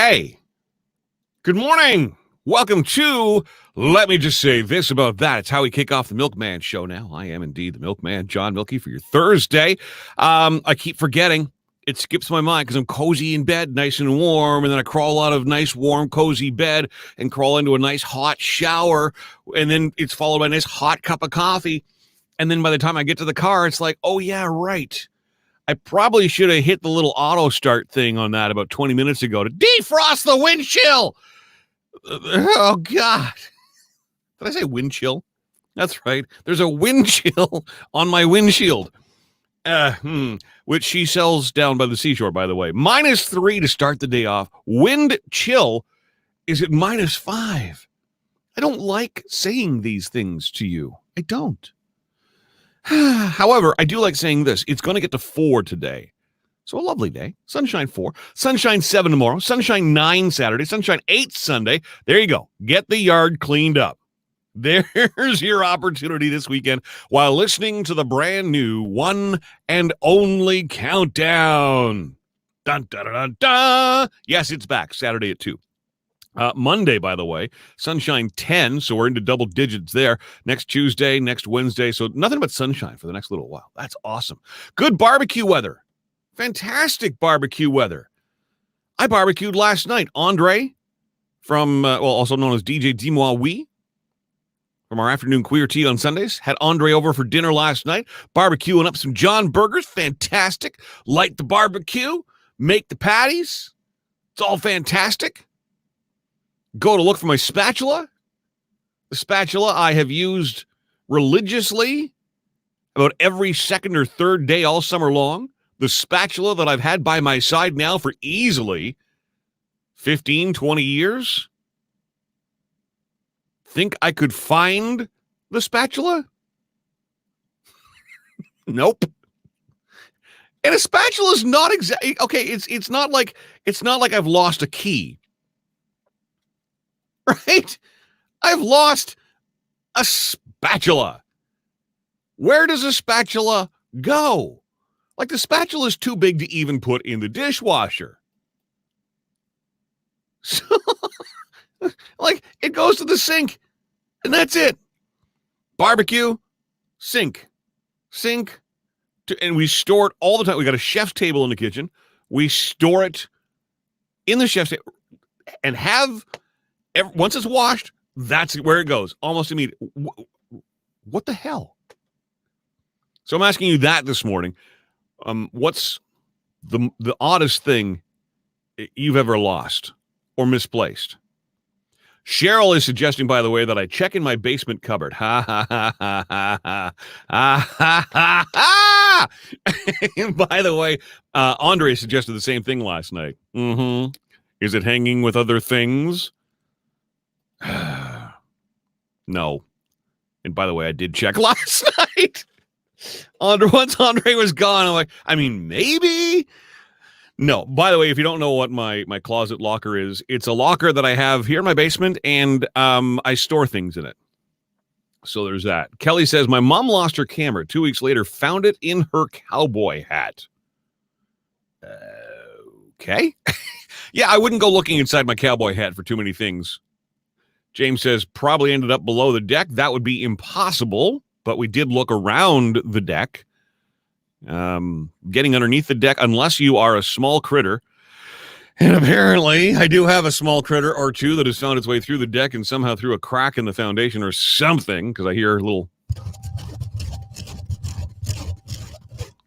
Hey, good morning. Welcome to Let Me Just Say This About That. It's how we kick off the Milkman Show now. I am indeed the Milkman, John Milky, for your Thursday. I keep forgetting. It skips my mind because I'm cozy in bed, nice and warm, and then I crawl out of nice, warm, cozy bed and crawl into a nice, hot shower, and then it's followed by a nice, hot cup of coffee. And then by the time I get to the car, it's like, oh, yeah, right. I probably should have hit the little auto start thing on that about 20 minutes ago to defrost the wind chill. Oh, God. Did I say wind chill? That's right. There's a wind chill on my windshield, which she sells down by the seashore, by the way. -3 to start the day off. Wind chill is at -5. I don't like saying these things to you. I don't. However, I do like saying this. It's going to get to 4 today. So a lovely day. Sunshine 4. Sunshine 7 tomorrow. Sunshine 9 Saturday. Sunshine 8 Sunday. There you go. Get the yard cleaned up. There's your opportunity this weekend while listening to the brand new one and only countdown. Dun, dun, dun, dun, dun. Yes, it's back. Saturday at 2. Monday, by the way, sunshine 10, so we're into double digits there. Next Tuesday, next Wednesday, so nothing but sunshine for the next little while. That's awesome. Good barbecue weather. Fantastic barbecue weather. I barbecued last night. Andre from, also known as DJ Dis-moi Oui, from our afternoon queer tea on Sundays, had Andre over for dinner last night, barbecuing up some John burgers. Fantastic. Light the barbecue, make the patties. It's all fantastic. Go to look for my spatula. The spatula I have used religiously about every second or third day all summer long. The spatula that I've had by my side now for easily 15, 20 years. Think I could find the spatula? Nope. And a spatula is not exactly okay. It's not like I've lost a key. Right? I've lost a spatula. Where does a spatula go? Like the spatula is too big to even put in the dishwasher. So, like it goes to the sink and that's it. Barbecue, sink, and we store it all the time. We got a chef's table in the kitchen. We store it in the chef's table and once it's washed, that's where it goes. Almost immediately. What the hell? So I'm asking you that this morning. What's the oddest thing you've ever lost or misplaced? Cheryl is suggesting, by the way, that I check in my basement cupboard. Ha, ha, ha, ha, ha, ha. Ha, ha, ha, ha. And by the way, Andre suggested the same thing last night. Is it hanging with other things? No. And by the way, I did check last night. Once Andre was gone, I'm like, maybe. No. By the way, if you don't know what my closet locker is, it's a locker that I have here in my basement, and I store things in it. So there's that. Kelly says, my mom lost her camera. 2 weeks later, found it in her cowboy hat. Okay. Yeah, I wouldn't go looking inside my cowboy hat for too many things. James says, probably ended up below the deck. That would be impossible, but we did look around the deck. Getting underneath the deck, unless you are a small critter. And apparently, I do have a small critter or two that has found its way through the deck and somehow through a crack in the foundation or something, because I hear a little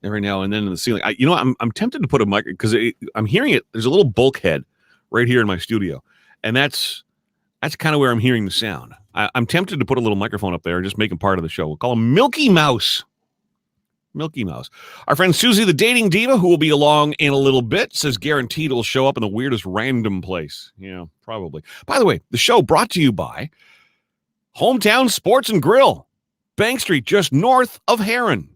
every now and then in the ceiling. I'm tempted to put a mic, because I'm hearing it. There's a little bulkhead right here in my studio, and that's kind of where I'm hearing the sound. I'm tempted to put a little microphone up there and just make him part of the show. We'll call him Milky Mouse. Milky Mouse. Our friend Susie, the dating diva, who will be along in a little bit, says guaranteed it'll show up in the weirdest random place. Yeah, probably. By the way, the show brought to you by Hometown Sports and Grill, Bank Street, just north of Heron.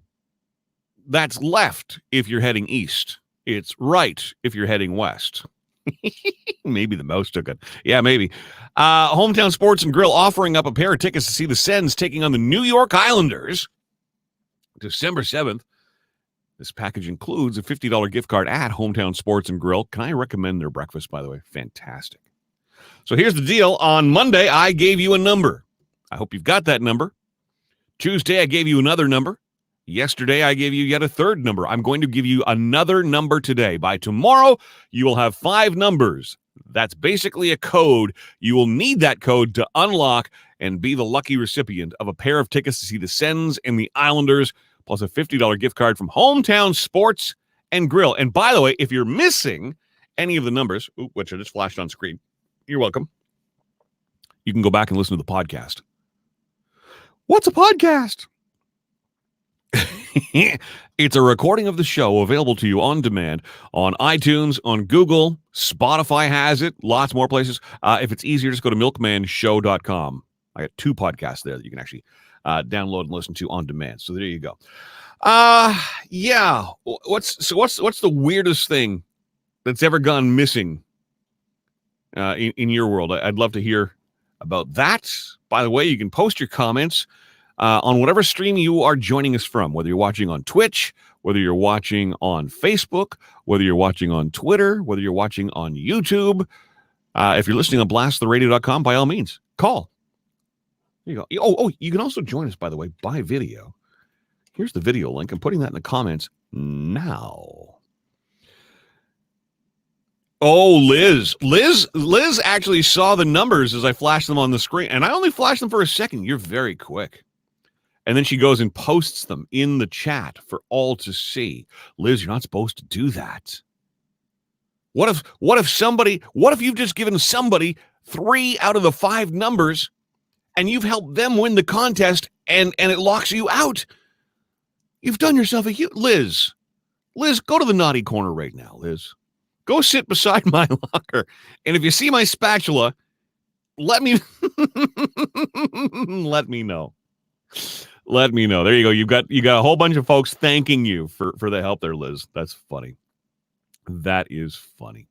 That's left if you're heading east. It's right if you're heading west. Maybe the mouse took it. Yeah, maybe. Hometown Sports and Grill offering up a pair of tickets to see the Sens taking on the New York Islanders December 7th. This package includes a $50 gift card at Hometown Sports and Grill. Can I recommend their breakfast, by the way? Fantastic. So here's the deal. On Monday, I gave you a number. I hope you've got that number. Tuesday, I gave you another number. Yesterday, I gave you yet a third number. I'm going to give you another number today. By tomorrow, you will have 5 numbers. That's basically a code. You will need that code to unlock and be the lucky recipient of a pair of tickets to see the Sens and the Islanders, plus a $50 gift card from Hometown Sports and Grill. And by the way, if you're missing any of the numbers, which I just flashed on screen, you're welcome. You can go back and listen to the podcast. What's a podcast? It's a recording of the show available to you on demand on iTunes, on Google, Spotify has it, lots more places. If it's easier, just go to milkmanshow.com. I got 2 podcasts there that you can actually download and listen to on demand. So there you go. Yeah. What's the weirdest thing that's ever gone missing in your world? I'd love to hear about that. By the way, you can post your comments on whatever stream you are joining us from, whether you're watching on Twitch, whether you're watching on Facebook, whether you're watching on Twitter, whether you're watching on YouTube. If you're listening on blasttheradio.com, by all means, call. There you go. Oh, you can also join us, by the way, by video. Here's the video link. I'm putting that in the comments now. Oh, Liz actually saw the numbers as I flashed them on the screen, and I only flashed them for a second. You're very quick. And then she goes and posts them in the chat for all to see. Liz, you're not supposed to do that. What if you've just given somebody 3 out of the 5 numbers and you've helped them win the contest and it locks you out? You've done yourself a huge... Liz, go to the naughty corner right now, Liz. Go sit beside my locker. And if you see my spatula, let me let me know. Let me know. There you go. You got a whole bunch of folks thanking you for the help there, Liz. That's funny. That is funny.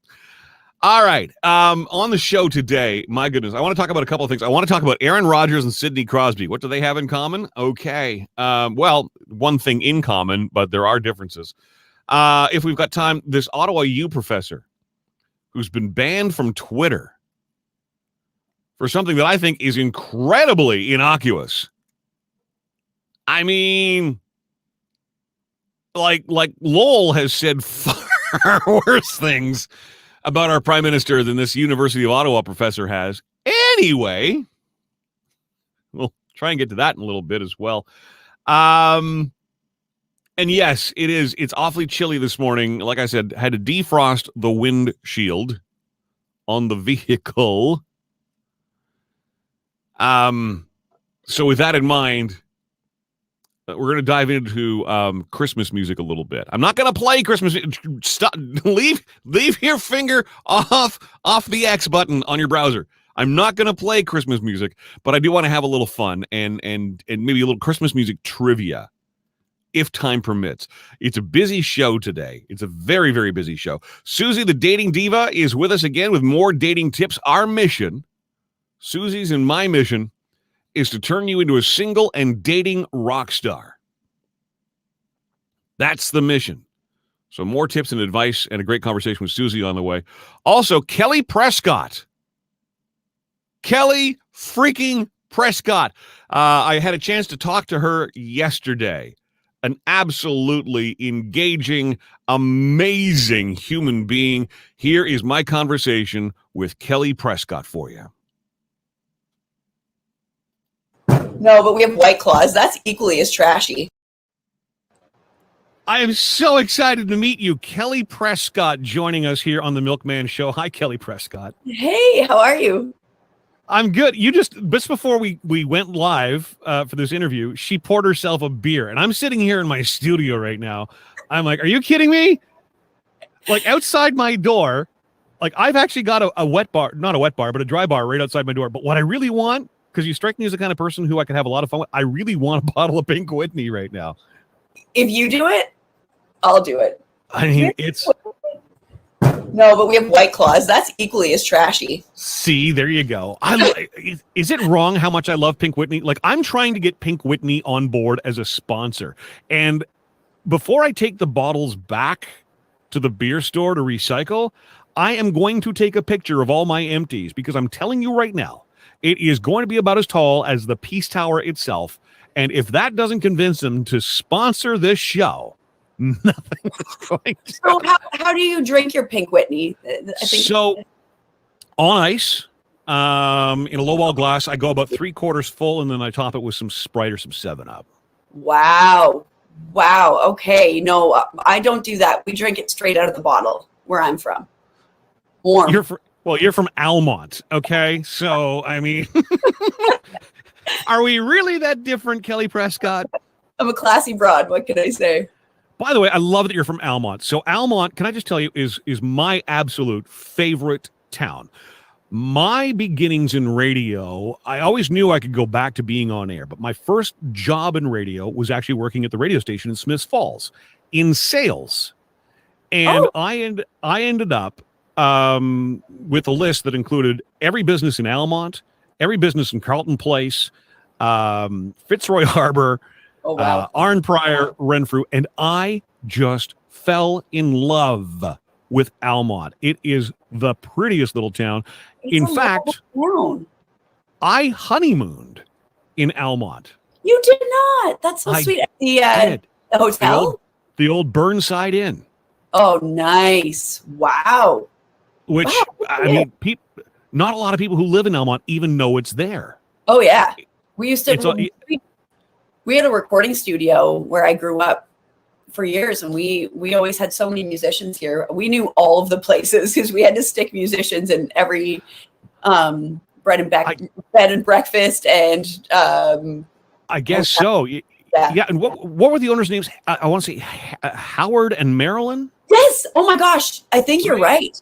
All right. On the show today, my goodness, I want to talk about a couple of things. I want to talk about Aaron Rodgers and Sidney Crosby. What do they have in common? Okay. Well, one thing in common, but there are differences. If we've got time, this Ottawa U professor who's been banned from Twitter for something that I think is incredibly innocuous. I mean, like Lowell has said far worse things about our prime minister than this University of Ottawa professor has. Anyway, we'll try and get to that in a little bit as well. And yes, it's awfully chilly this morning. Like I said, had to defrost the windshield on the vehicle. So with that in mind, we're going to dive into Christmas music a little bit. I'm not going to play Christmas. Stop. Leave your finger off the X button on your browser. I'm not going to play Christmas music, but I do want to have a little fun and maybe a little Christmas music trivia, if time permits. It's a busy show today. It's a very, very busy show. Susie, the dating diva, is with us again with more dating tips. Our mission, Susie's and my mission, is to turn you into a single and dating rock star. That's the mission. So more tips and advice and a great conversation with Susie on the way. Also, Kelly Precott. Kelly freaking Precott. I had a chance to talk to her yesterday. An absolutely engaging, amazing human being. Here is my conversation with Kelly Precott for you. No, but we have White Claws. That's equally as trashy. I am so excited to meet you. Kelly Precott joining us here on the Milkman Show. Hi, Kelly Precott. Hey, how are you? I'm good. You just before we went live for this interview, she poured herself a beer. And I'm sitting here in my studio right now. I'm like, are you kidding me? Like outside my door, like I've actually got a wet bar, not a wet bar, but a dry bar right outside my door. But what I really want, because you strike me as the kind of person who I can have a lot of fun with, I really want a bottle of Pink Whitney right now. If you do it, I'll do it. I mean, it's... No, but we have White Claws. That's equally as trashy. See, there you go. Is it wrong how much I love Pink Whitney? Like, I'm trying to get Pink Whitney on board as a sponsor. And before I take the bottles back to the beer store to recycle, I am going to take a picture of all my empties because I'm telling you right now, it is going to be about as tall as the Peace Tower itself. And if that doesn't convince them to sponsor this show, nothing is going to. So how do you drink your Pink Whitney? I think So on ice, in a lowball glass, I go about 3/4 full, and then I top it with some Sprite or some 7-Up. Wow. Okay. No, I don't do that. We drink it straight out of the bottle where I'm from. Warm. You're from Almont, okay? So, I mean, are we really that different, Kelly Prescott? I'm a classy broad. What can I say? By the way, I love that you're from Almont. So Almont, can I just tell you, is my absolute favorite town. My beginnings in radio, I always knew I could go back to being on air, but my first job in radio was actually working at the radio station in Smiths Falls in sales. And I ended up with a list that included every business in Almont, every business in Carlton Place, Fitzroy Harbor, Arnprior, Renfrew, and I just fell in love with Almont. It is the prettiest little town. In fact, I honeymooned in Almont. You did not. That's so sweet. The hotel? The old Burnside Inn. Oh, nice. Wow. Which, I mean, not a lot of people who live in Almont even know it's there. Oh, yeah. We used to, we had a recording studio where I grew up for years, and we always had so many musicians here. We knew all of the places because we had to stick musicians in every bed and breakfast, and I guess so. Yeah. And what were the owners' names? I want to say Howard and Marilyn. Yes. Oh my gosh, I think you're right.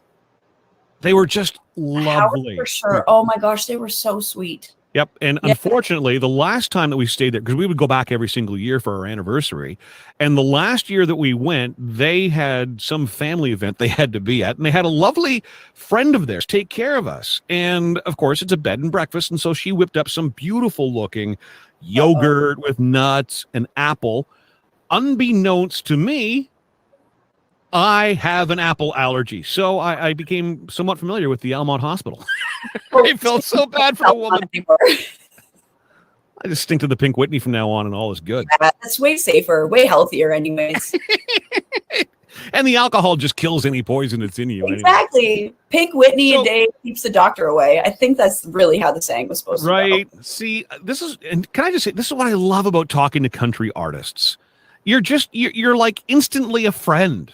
They were just lovely. Howard for sure. Oh my gosh, they were so sweet. Yep. And unfortunately, the last time that we stayed there, because we would go back every single year for our anniversary, and the last year that we went, they had some family event they had to be at, and they had a lovely friend of theirs take care of us. And of course, it's a bed and breakfast. And so she whipped up some beautiful looking yogurt with nuts and apple. Unbeknownst to me, I have an apple allergy. So I became somewhat familiar with the Almont Hospital. I felt so bad for the woman. I just stink to the Pink Whitney from now on, and all is good. Yeah, that's way safer, way healthier anyways. And the alcohol just kills any poison that's in you. Exactly. Anyway. Pink Whitney a day keeps the doctor away. I think that's really how the saying was supposed to go. Right. See, and can I just say, this is what I love about talking to country artists. You're like instantly a friend.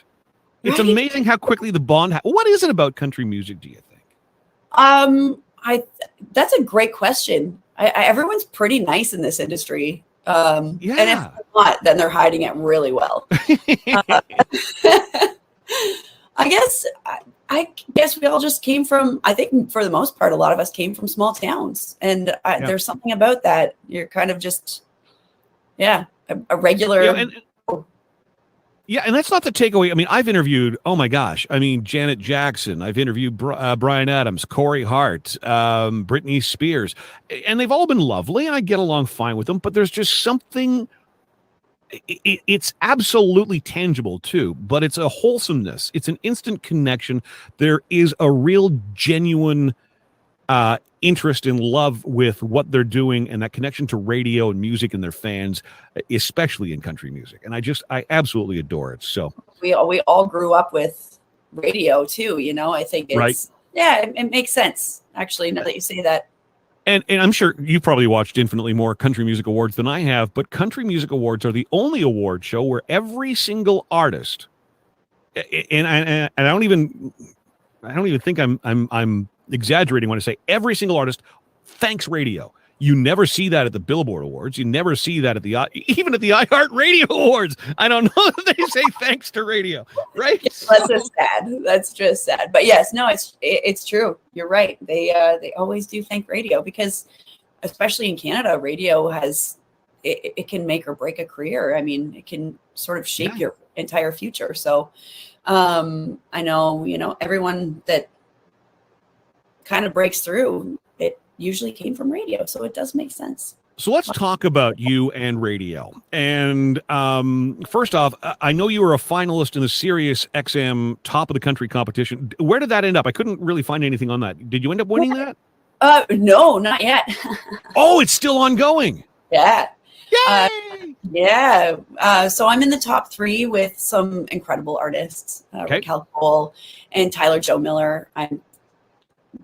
It's amazing how quickly the bond. What is it about country music, do you think? That's a great question. Everyone's pretty nice in this industry. And if they're not, then they're hiding it really well. I guess we all just came from, I think for the most part, a lot of us came from small towns, and there's something about that. You're kind of just, a regular. Yeah, and that's not the takeaway. I mean, I've interviewed, oh my gosh, Janet Jackson. I've interviewed Bryan Adams, Corey Hart, Britney Spears, and they've all been lovely, and I get along fine with them, but there's just something, it's absolutely tangible too, but it's a wholesomeness. It's an instant connection. There is a real genuine interest and love with what they're doing, and that connection to radio and music and their fans, especially in country music. And I absolutely adore it. So we all grew up with radio too, I think it's right. It makes sense actually, now that you say that. And I'm sure you probably watched infinitely more country music awards than I have, but country music awards are the only award show where every single artist, and I don't even think I'm exaggerating when I say every single artist thanks radio. You never see that at the Billboard Awards. You never see that even at the iHeart Radio Awards. I don't know if they say thanks to radio, right? That's just sad. That's just sad. But yes, no, it's true. You're right. They always do thank radio, because especially in Canada, radio has it can make or break a career. I mean, it can sort of shape your entire future. So I know, everyone that kind of breaks through, it usually came from radio, so it does make sense. So let's talk about you and radio. And first off, I know you were a finalist in the Sirius XM Top of the Country competition. Where did that end up? I couldn't really find anything on that. Did you end up winning that? No, not yet. Oh, it's still ongoing. Yeah. Yay! Yeah. So I'm in the top 3 with some incredible artists, Raquel Cole and Tyler Joe Miller. I'm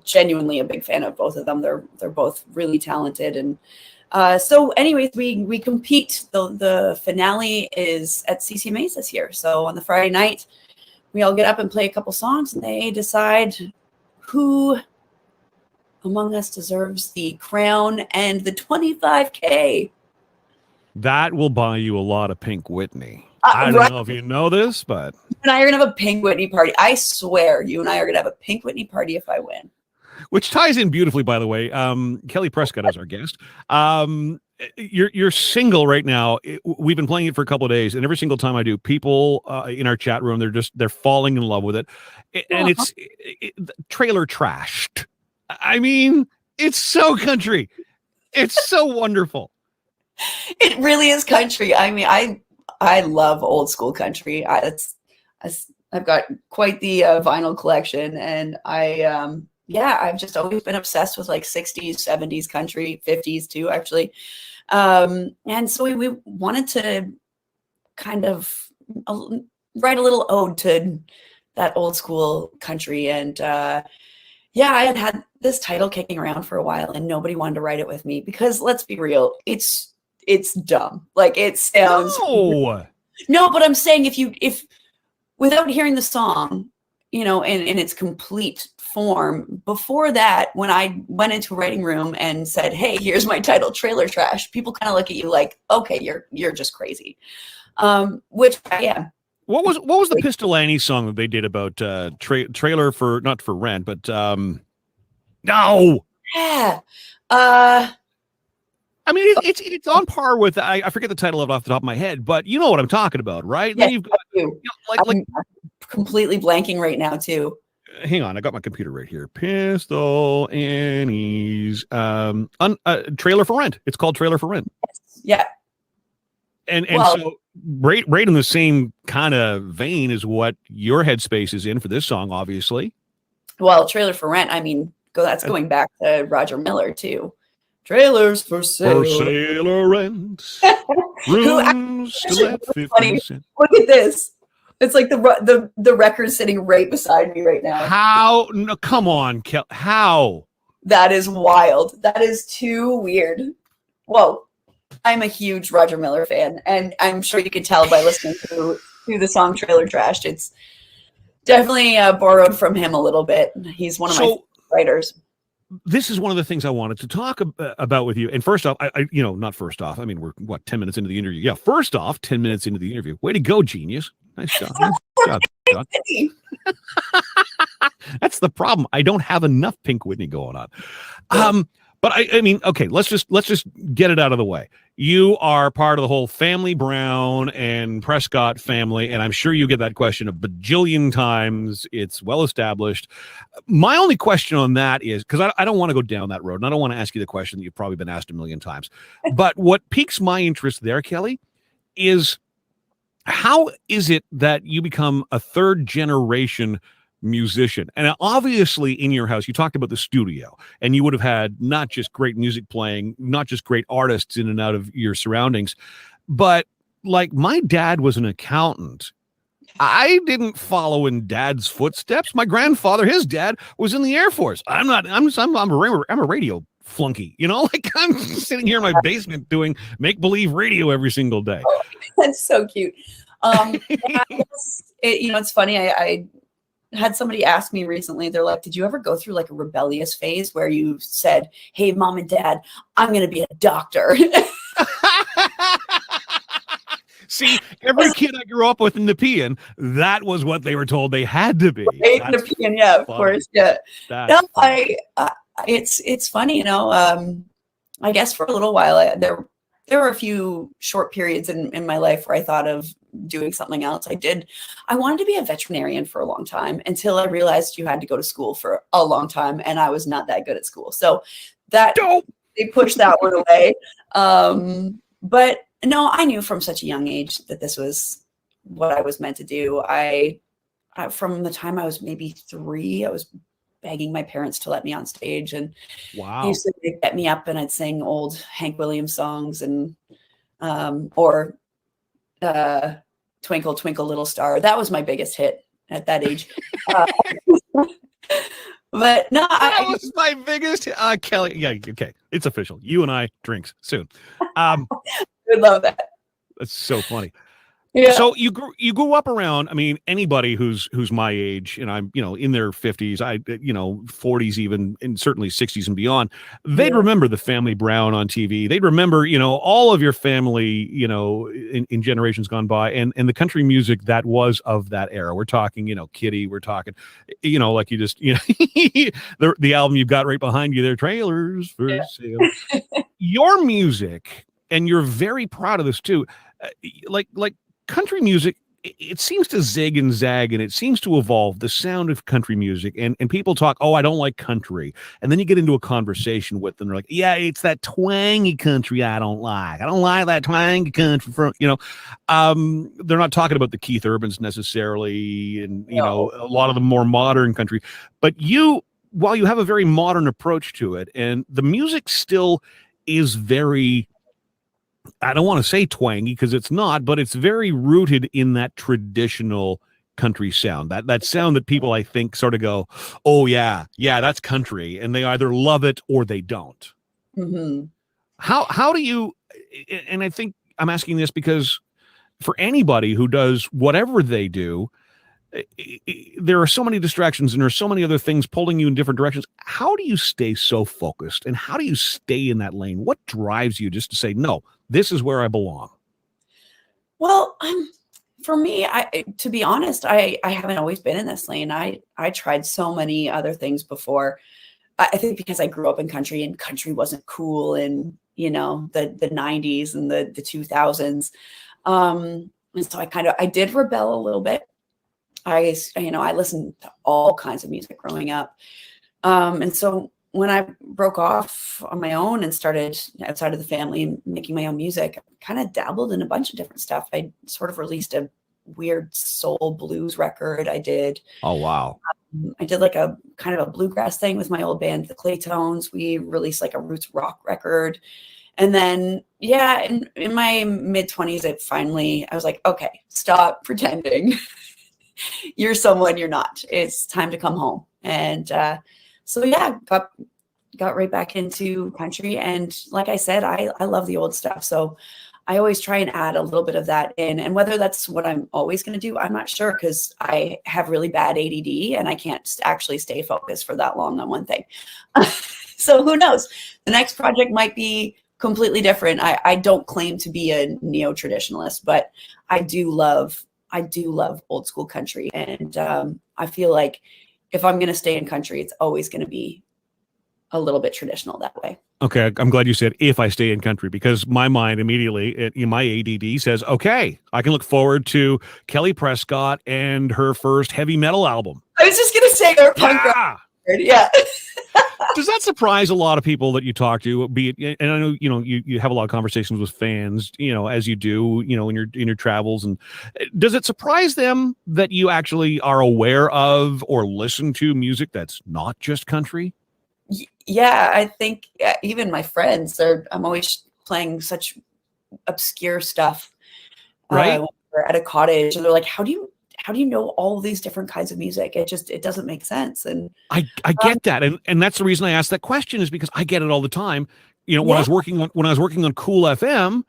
genuinely a big fan of both of them. They're both really talented. And so anyways, we compete. The finale is at CCMAs this year. So on the Friday night, we all get up and play a couple songs, and they decide who among us deserves the crown and the $25K. That will buy you a lot of Pink Whitney. I don't know if you know this, but you and I are going to have a Pink Whitney party. I swear you and I are going to have a Pink Whitney party if I win. Which ties in beautifully, by the way. Kelly Precott is our guest. You're single right now. We've been playing it for a couple of days, and every single time I do, people in our chat room, they're falling in love with it. And it's trailer trashed. I mean, it's so country. It's so wonderful. It really is country. I mean, I love old school country. I've got quite the vinyl collection, and I've just always been obsessed with like 60s, 70s country, 50s too, actually. And so we wanted to kind of write a little ode to that old school country. And I had this title kicking around for a while, and nobody wanted to write it with me because, let's be real, it's dumb. Like, it sounds no, but I'm saying if without hearing the song, in its complete form, before that, when I went into a writing room and said, "Hey, here's my title, Trailer Trash," people kind of look at you like, "Okay, you're just crazy," which I am. What was the Pistolani song that they did about trailer for, not for rent, but no. Yeah. I mean, it's on par with, I forget the title of it off the top of my head, but you know what I'm talking about, right? Yes, then you've got, I'm completely blanking right now too. Hang on, I got my computer right here. Pistol Annie's Trailer for Rent. It's called Trailer for Rent. Yeah. And so right in the same kind of vein is what your headspace is in for this song, obviously. Well, Trailer for Rent, I mean, that's going back to Roger Miller too. Trailers for sale. For sale or rent. Rooms to let 50 cents. Look at this. It's like the record sitting right beside me right now. How? No, come on, Kel. How? That is wild. That is too weird. Whoa. I'm a huge Roger Miller fan, and I'm sure you can tell by listening to the song Trailer Trashed. It's definitely borrowed from him a little bit. He's one of my writers. This is one of the things I wanted to talk about with you. And first off, not first off. I mean, we're 10 minutes into the interview. Yeah, first off, 10 minutes into the interview. Way to go, genius. Nice job. Nice job. That's the problem. I don't have enough Pink Whitney going on. But I mean, okay, let's just get it out of the way. You are part of the whole Family Brown and Precott family, and I'm sure you get that question a bajillion times. It's well established. My only question on that is, because I don't want to go down that road, and I don't want to ask you the question that you've probably been asked a million times. But what piques my interest there, Kelly, is how is it that you become a third generation musician? And obviously in your house, you talked about the studio, and you would have had not just great music playing, not just great artists in and out of your surroundings, but like my dad was an accountant. I didn't follow in dad's footsteps. My grandfather, his dad, was in the Air Force. I'm a radio flunky, like I'm sitting here in my basement doing make-believe radio every single day. That's so cute. It's funny. I had somebody ask me recently, they're like, did you ever go through like a rebellious phase where you said, "Hey, mom and dad, I'm going to be a doctor"? See, every kid I grew up with in Nepean, that was what they were told they had to be. Right, Nepean, yeah, of course, yeah. No, it's funny, I guess for a little while, there were a few short periods in my life where I thought of doing something else. I wanted to be a veterinarian for a long time until I realized you had to go to school for a long time, and I was not that good at school. So that they pushed that one away. But no, I knew from such a young age that this was what I was meant to do. From the time I was maybe 3, I was begging my parents to let me on stage, and they used to get me up and I'd sing old Hank Williams songs and or Twinkle Twinkle Little Star. That was my biggest hit at that age. But no, that was my biggest Kelly. Yeah, okay, it's official. You and I drinks soon. I love that. That's so funny. Yeah. So you grew up around, I mean, anybody who's my age, and I'm, in their 50s, 40s even, and certainly 60s and beyond, they'd remember the Family Brown on TV. They'd remember, all of your family, in generations gone by, and the country music that was of that era. We're talking, Kitty, we're talking, like you just, the album you've got right behind you there, Trailers for Sale. Your music, and you're very proud of this too, like country music, it seems to zig and zag, and it seems to evolve, the sound of country music. And people talk, oh, I don't like country. And then you get into a conversation with them. They're like, yeah, it's that twangy country I don't like. I don't like that twangy country. They're not talking about the Keith Urbans necessarily, and, a lot of the more modern country. But while you have a very modern approach to it, and the music still is very, I don't want to say twangy because it's not, but it's very rooted in that traditional country sound, that sound that people, I think, sort of go, oh yeah, that's country. And they either love it or they don't. Mm-hmm. How do you, and I think I'm asking this because for anybody who does whatever they do, there are so many distractions and there are so many other things pulling you in different directions. How do you stay so focused, and how do you stay in that lane? What drives you just to say, no, this is where I belong? Well, for me, to be honest, I haven't always been in this lane. I tried so many other things before. I think because I grew up in country, and country wasn't cool in, the 90s and the 2000s. And so I did rebel a little bit. I listened to all kinds of music growing up. And so when I broke off on my own and started outside of the family and making my own music, I kind of dabbled in a bunch of different stuff. I sort of released a weird soul blues record. I did. Oh, wow. I did like a kind of a bluegrass thing with my old band, the Claytones. We released like a roots rock record. And then, in my mid-20s, I was like, okay, stop pretending. You're someone you're not. It's time to come home. And got right back into country. And like I said, I love the old stuff. So I always try and add a little bit of that in. And whether that's what I'm always going to do, I'm not sure, because I have really bad ADD and I can't actually stay focused for that long on one thing. So who knows? The next project might be completely different. I don't claim to be a neo-traditionalist, but I do love old school country. And I feel like if I'm going to stay in country, it's always going to be a little bit traditional that way. Okay. I'm glad you said if I stay in country, because my mind immediately, my ADD says, okay, I can look forward to Kelly Precott and her first heavy metal album. I was just going to say her punk rock. Yeah. Does that surprise a lot of people that you talk to? And I know you have a lot of conversations with fans, as you do, in your travels. And does it surprise them that you actually are aware of or listen to music that's not just country? Yeah, I think even my friends, I'm always playing such obscure stuff. Right. We're at a cottage, and they're like, "How do you know all of these different kinds of music? It doesn't make sense." And I get that, and that's the reason I asked that question, is because I get it all the time. When I was working on Cool FM,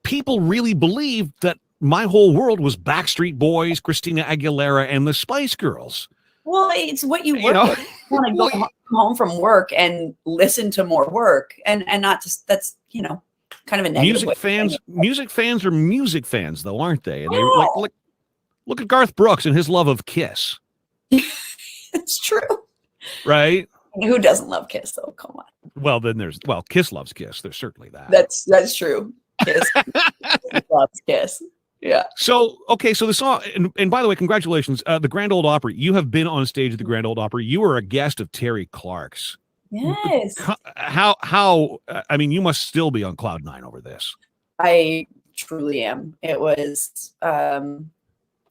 people really believed that my whole world was Backstreet Boys, Christina Aguilera, and the Spice Girls. Well, it's what you work with. You want to go home from work and listen to more work, and not just that's kind of a negative music fans are music fans, though, aren't they? And they look at Garth Brooks and his love of Kiss. It's true, right? Who doesn't love Kiss, though? Come on. Well, then Kiss loves Kiss. There's certainly that. That's true. Kiss loves Kiss. Yeah. So the song, and by the way, congratulations, the Grand Ole Opry. You have been on stage at the Grand Ole Opry. You were a guest of Terry Clark's. Yes. How I mean, you must still be on cloud nine over this. I truly am. It was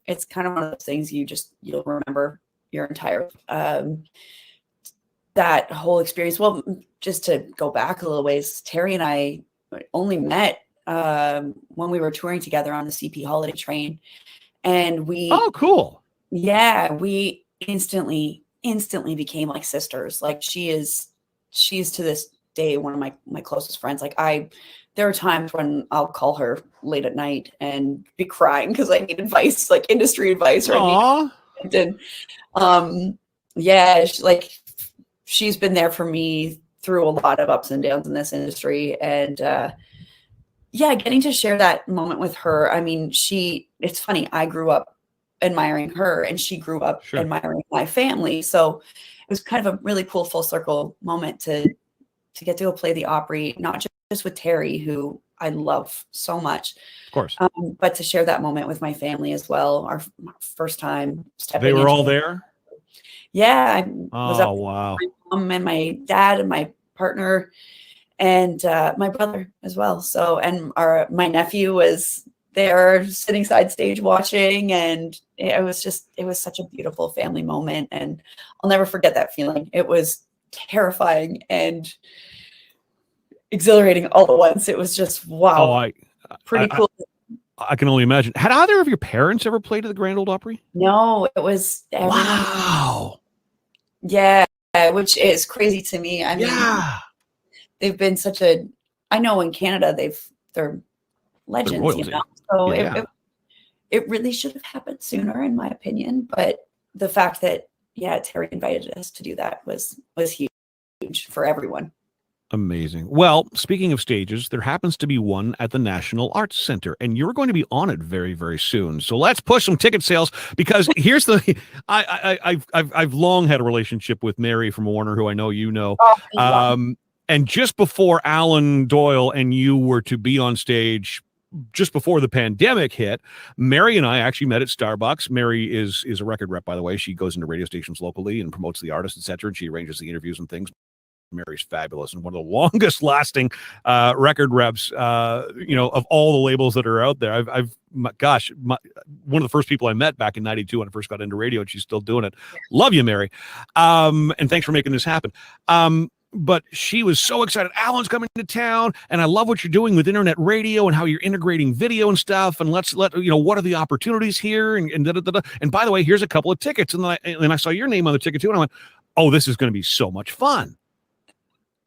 it's kind of one of those things you'll remember your entire that whole experience. Well, just to go back a little ways, Terry and I only met when we were touring together on the CP holiday train, and Oh, cool. we instantly became like sisters. Like she's to this day one of my closest friends. Like there are times when I'll call her late at night and be crying because I need advice, like industry advice, or Aw. I need yeah, she's been there for me through a lot of ups and downs in this industry. And yeah, getting to share that moment with her. I mean, it's funny, I grew up admiring her and she grew up admiring my family. So it was kind of a really cool full circle moment to get to go play the Opry, not just with Terry, who I love so much, of course, but to share that moment with my family as well. Our first time stepping. They were all there. Yeah, I was up with wow. my mom and my dad and my partner and my brother as well. So, and my nephew was there sitting side stage watching, and it was such a beautiful family moment, and I'll never forget that feeling. It was terrifying and exhilarating all at once. It was just wow. Pretty cool. I can only imagine. Had either of your parents ever played at the Grand Ole Opry? No, it was everyone. Wow. Yeah, which is crazy to me. I mean, they've been I know in Canada they're legends, you know. So it really should have happened sooner, in my opinion. But the fact that Terry invited us to do that was huge for everyone. Amazing. Well, speaking of stages, there happens to be one at the National Arts Center, and you're going to be on it very, very soon. So let's push some ticket sales, because here's the I've long had a relationship with Mary from Warner, who I know you know. And just before Alan Doyle and you were to be on stage, just before the pandemic hit, Mary and I actually met at Starbucks. Mary is a record rep, by the way. She goes into radio stations locally and promotes the artists, etc. And she arranges the interviews and things. Mary's fabulous and one of the longest lasting record reps, of all the labels that are out there. One of the first people I met back in '92 when I first got into radio, and she's still doing it. Love you, Mary. And thanks for making this happen. But she was so excited. Alan's coming to town, and I love what you're doing with internet radio and how you're integrating video and stuff. And what are the opportunities here? And And by the way, here's a couple of tickets. And then I saw your name on the ticket too, and I went, oh, this is going to be so much fun.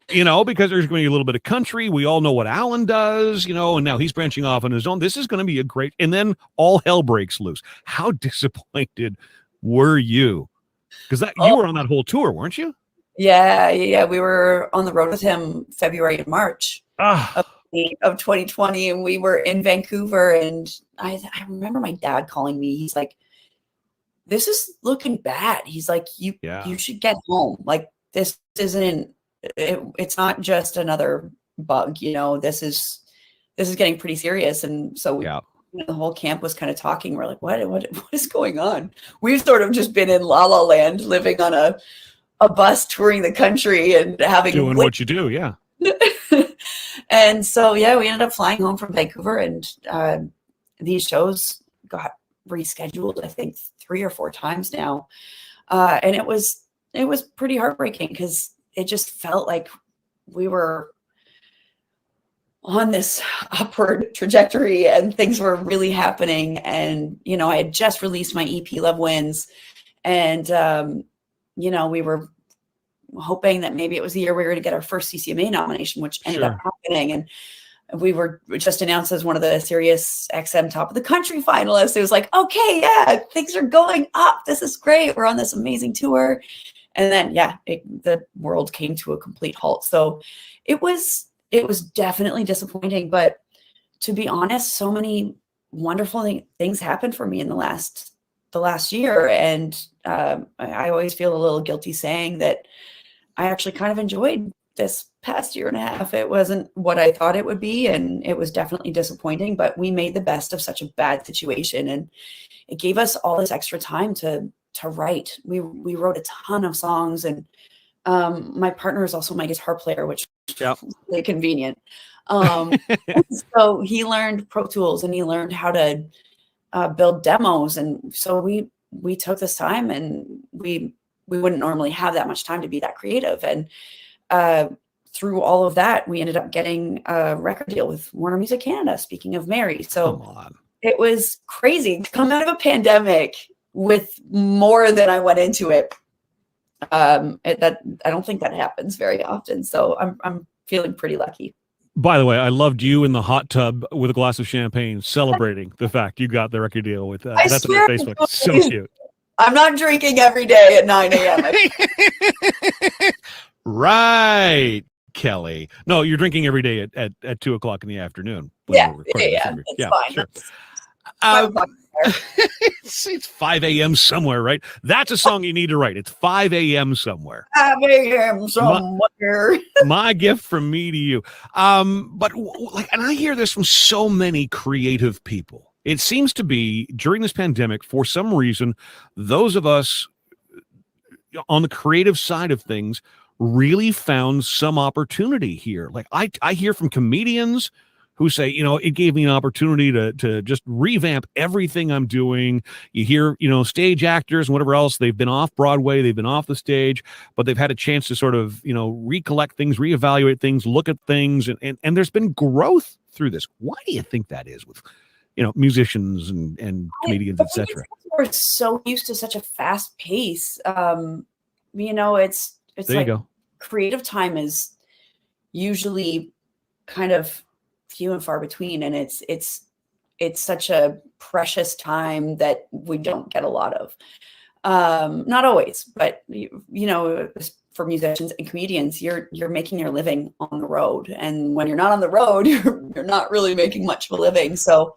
Because there's going to be a little bit of country. We all know what Alan does, and now he's branching off on his own. This is going to be a great, and then all hell breaks loose. How disappointed were you? Because you were on that whole tour, weren't you? Yeah. We were on the road with him February and March of 2020, and we were in Vancouver. And I remember my dad calling me. He's like, "This is looking bad." He's like, "You should get home. Like, this isn't. It's not just another bug. This is getting pretty serious." And so the whole camp was kind of talking. We're like, what is going on? We've sort of just been in La La Land, living on a bus, touring the country and doing what you do. Yeah. And so, we ended up flying home from Vancouver, and these shows got rescheduled, I think 3 or 4 times now. And it was pretty heartbreaking, because it just felt like we were on this upward trajectory and things were really happening. And, I had just released my EP Love Wins, and, we were hoping that maybe it was the year we were going to get our first CCMA nomination, which ended up happening. And we were just announced as one of the Sirius XM Top of the Country finalists. It was like, okay, things are going up. This is great. We're on this amazing tour. And then, the world came to a complete halt. So it was definitely disappointing. But to be honest, so many wonderful things happened for me in the last year. And I always feel a little guilty saying that I actually kind of enjoyed this past year and a half. It wasn't what I thought it would be, and it was definitely disappointing, but we made the best of such a bad situation. And it gave us all this extra time to write. We wrote a ton of songs, and My partner is also my guitar player, which Yep. is really convenient. So he learned Pro Tools and he learned how to build demos. And so we took this time, and we wouldn't normally have that much time to be that creative. And through all of that, we ended up getting a record deal with Warner Music Canada, speaking of Mary. So Come on. it was crazy to come out of a pandemic with more than I went into it. That I don't think that happens very often. So I'm feeling pretty lucky. By the way, I loved you in the hot tub with a glass of champagne celebrating the fact you got the record deal with I that's on swear Facebook. So cute. I'm not drinking every day at 9 a.m. Right, Kelly. No, you're drinking every day at 2:00 in the afternoon. when Yeah, we're recording this yeah, interview. it's fine. Sure. That's It's 5 a.m. somewhere, right? That's a song you need to write. It's 5 a.m. somewhere. 5 a.m. somewhere. My gift from me to you. But and I hear this from so many creative people. It seems to be during this pandemic, for some reason, those of us on the creative side of things really found some opportunity here. Like I hear from comedians who say, it gave me an opportunity to just revamp everything I'm doing. You hear, stage actors and whatever else, they've been off Broadway, they've been off the stage, but they've had a chance to sort of, recollect things, reevaluate things, look at things, and there's been growth through this. Why do you think that is with, musicians and comedians, etc.? We're so used to such a fast pace. It's There like you go. creative time is usually kind of few and far between, and it's such a precious time that we don't get a lot of. Not always, but for musicians and comedians, you're making your living on the road, and when you're not on the road, you're not really making much of a living. So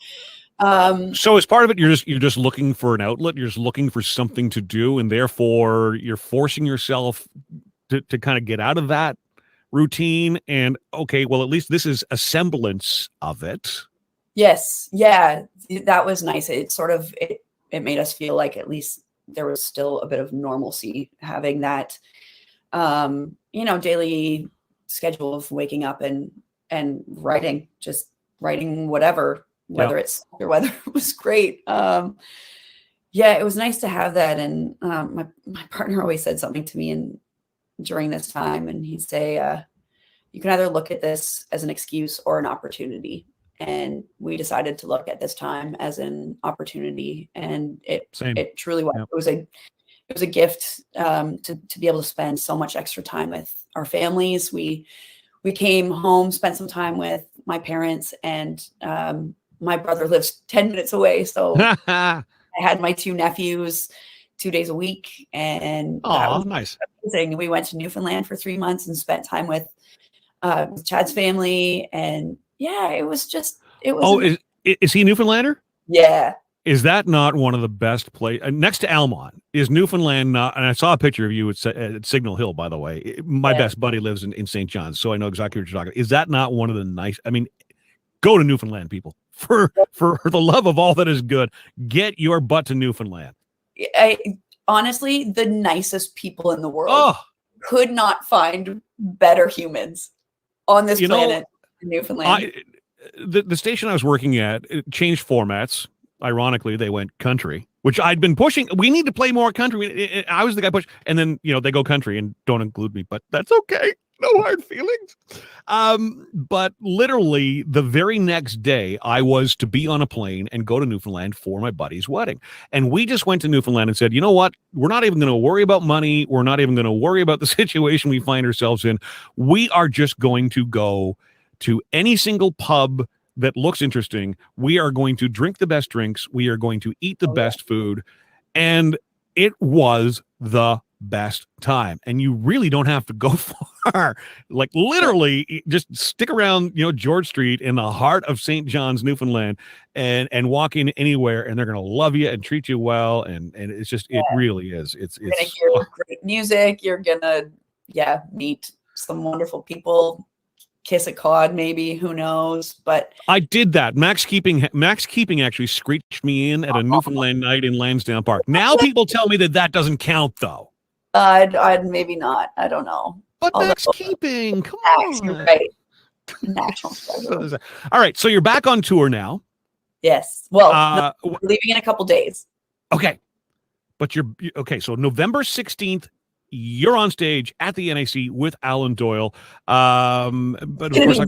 as part of it, you're just looking for an outlet, you're just looking for something to do, and therefore you're forcing yourself to kind of get out of that routine. And okay, well, at least this is a semblance of it. Yes, yeah, that was nice. It sort of it made us feel like at least there was still a bit of normalcy having that daily schedule of waking up and writing, just writing whatever it's or whether it was great. It was nice to have that. And my partner always said something to me during this time, and he'd say, you can either look at this as an excuse or an opportunity. And we decided to look at this time as an opportunity, and it truly was. Yep. It was a gift to be able to spend so much extra time with our families. We came home, spent some time with my parents, and my brother lives 10 minutes away. So I had my 2 nephews 2 days a week, and that was nice. Amazing. We went to Newfoundland for 3 months and spent time with Chad's family, and it was. Is he a Newfoundlander? Yeah. Is that not one of the best places next to Almont? Is Newfoundland not? And I saw a picture of you at Signal Hill, by the way. My best buddy lives in St. John's, so I know exactly what you're talking about. Is that not one of the nice? I mean, go to Newfoundland, people. For the love of all that is good, get your butt to Newfoundland. Honestly, the nicest people in the world. Could not find better humans on this planet in Newfoundland. The station I was working at changed formats. Ironically, they went country, which I'd been pushing. We need to play more country. I was the guy push, and then they go country and don't include me, but that's okay. No hard feelings. But literally the very next day, I was to be on a plane and go to Newfoundland for my buddy's wedding. And we just went to Newfoundland and said, you know what? We're not even going to worry about money. We're not even going to worry about the situation we find ourselves in. We are just going to go to any single pub that looks interesting. We are going to drink the best drinks. We are going to eat the best food. And it was the best time. And you really don't have to go far. Like literally just stick around, George Street in the heart of St. John's, Newfoundland, and walk in anywhere, and they're going to love you and treat you well. And it's just, it really is. You're going to hear great music. You're going to, meet some wonderful people. Kiss a cod, maybe, who knows? But I did that. Max Keeping actually screeched me in at a Newfoundland night in Lansdowne Park. Now people tell me that doesn't count, though. I'd maybe not. I don't know. But Although- Max Keeping, come Max, on. you're right. National treasure. All right, so you're back on tour now. Yes. Well, w- we're leaving in a couple days. Okay. But okay. So November 16th, you're on stage at the NAC with Alan Doyle. But of course,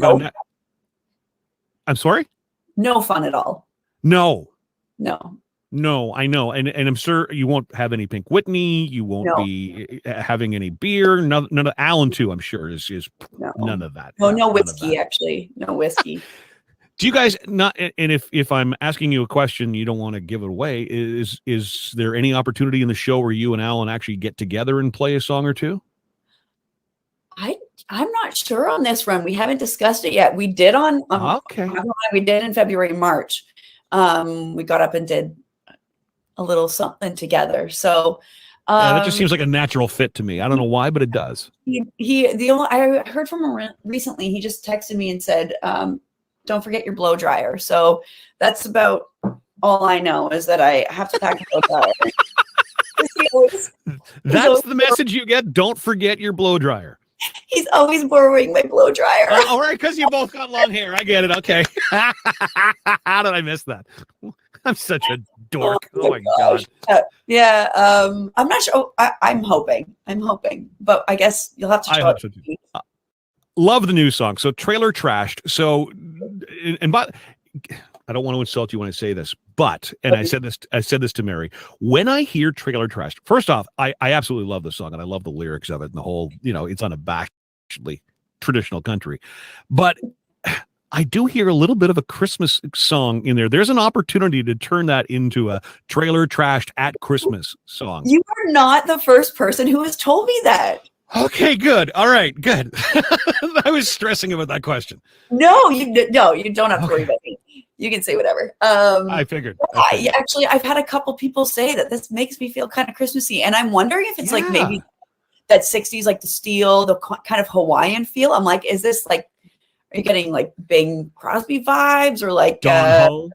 I'm sorry? No fun at all. No, No. I know. And I'm sure you won't have any Pink Whitney. You won't be having any beer. None of Alan too, I'm sure, is none of that. No whiskey, actually. No whiskey. Do you guys not? And if I'm asking you a question, you don't want to give it away. Is there any opportunity in the show where you and Alan actually get together and play a song or two? I'm not sure on this run. We haven't discussed it yet. We did on okay. We did in February, March. We got up and did a little something together. So that just seems like a natural fit to me. I don't know why, but it does. I heard from him recently. He just texted me and said, don't forget your blow dryer. So that's about all I know, is that I have to pack a blow dryer. That's the message you get. Don't forget your blow dryer. He's always borrowing my blow dryer. All right, because you both got long hair. I get it. Okay. How did I miss that? I'm such a dork. Oh my God. Yeah. I'm not sure. I'm hoping, but I guess you'll have to try. I hope so too. Love the new song. So Trailer Trashed. So, but I don't want to insult you when I say this, but, and I said this to Mary, when I hear Trailer Trashed, first off, I absolutely love the song and I love the lyrics of it and the whole, it's unabashedly traditional country, but I do hear a little bit of a Christmas song in there. There's an opportunity to turn that into a Trailer Trashed at Christmas song. You are not the first person who has told me that. Okay, good. All right, good. I was stressing about that question. No, you don't have to worry about me. You can say whatever. I figured. Actually, I've had a couple people say that this makes me feel kind of Christmassy, and I'm wondering if it's like maybe that 60s, like the steel, the kind of Hawaiian feel. I'm like, is this like, are you getting like Bing Crosby vibes or like Don Ho?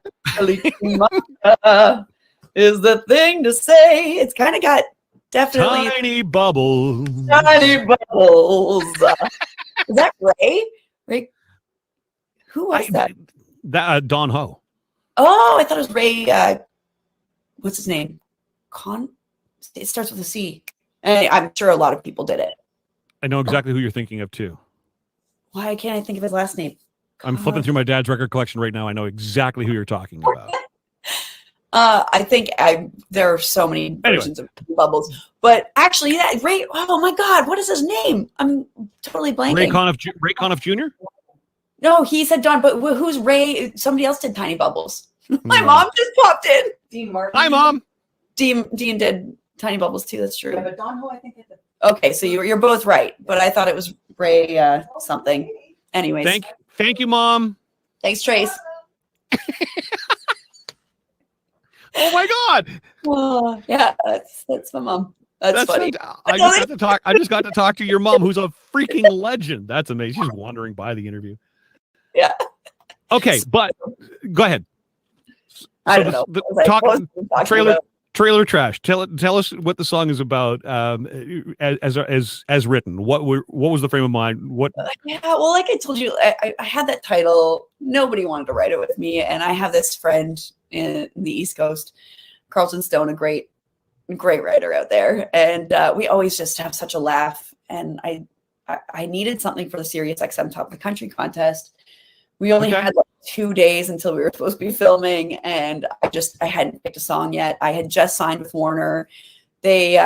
is the thing to say? It's kind of got definitely tiny bubbles. Tiny bubbles. Is that Ray? Ray? Who was that? Don Ho. Oh, I thought it was Ray. What's his name? It starts with a C. And I'm sure a lot of people did it. I know exactly who you're thinking of too. Why can't I think of his last name? I'm flipping through my dad's record collection right now. I know exactly who you're talking about. I think there are so many versions of Bubbles, but actually, Ray. Oh my God, what is his name? I'm totally blanking. Ray Conniff Jr. No, he said Don, but who's Ray? Somebody else did Tiny Bubbles. My mom just popped in. Dean Martin. Hi, Mom. Dean did Tiny Bubbles too. That's true. Yeah, but Don Ho, I think. Okay, so you're both right, but I thought it was Ray something. Anyways, thank you, Mom. Thanks, Trace. Oh my God! Oh, yeah, that's my mom. That's funny. I just got to talk to your mom, who's a freaking legend. That's amazing. She's wandering by the interview. Yeah. Okay, but go ahead. I don't know. Trailer Trash. Tell us what the song is about. As written. What was the frame of mind? Yeah, well, like I told you, I had that title. Nobody wanted to write it with me, and I have this friend in the East Coast, Carlton Stone, a great writer out there, and we always just have such a laugh. And I needed something for the Sirius XM Top of the Country contest. We only had like 2 days until we were supposed to be filming, and I hadn't picked a song yet. I had just signed with Warner. They,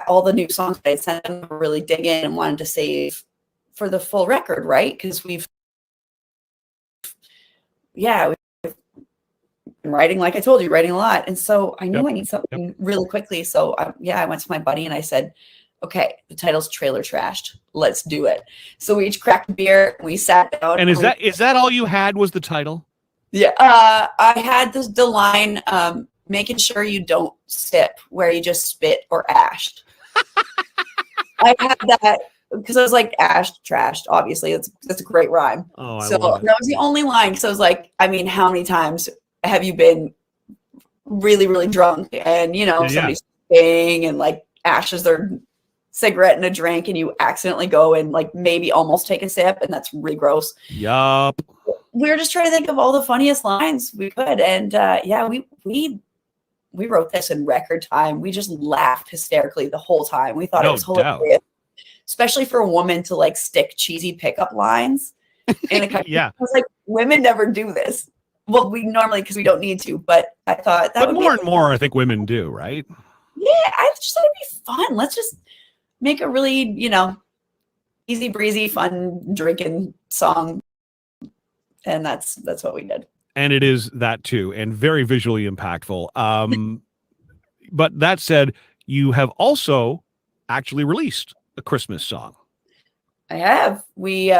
all the new songs that I sent them were really dig in and wanted to save for the full record, right? Because we've been writing, like I told you, writing a lot. And so I knew I need something really quickly. So I went to my buddy and I said, okay, the title's Trailer Trashed. Let's do it. So we each cracked a beer. We sat down. And is that all you had was the title? Yeah. I had the line, making sure you don't sip where you just spit or ashed. I had that because I was like, ashed, trashed. Obviously, that's a great rhyme. Oh, so that was the only line. Because I was like, I mean, how many times have you been really, really drunk and somebody's spitting and like ashes their cigarette in a drink and you accidentally go and like maybe almost take a sip, and that's really gross. Yup. We were just trying to think of all the funniest lines we could, and we wrote this in record time. We just laughed hysterically the whole time. We thought it was hilarious, especially for a woman to like stick cheesy pickup lines in a country. Yeah. I was like, women never do this. Well, we normally, because we don't need to, but I thought that But would more be and more, I think women do, right? Yeah, I just thought it'd be fun. Let's just make a really, easy breezy, fun drinking song. And that's what we did. And it is that too, and very visually impactful. But that said, you have also actually released a Christmas song. I have. We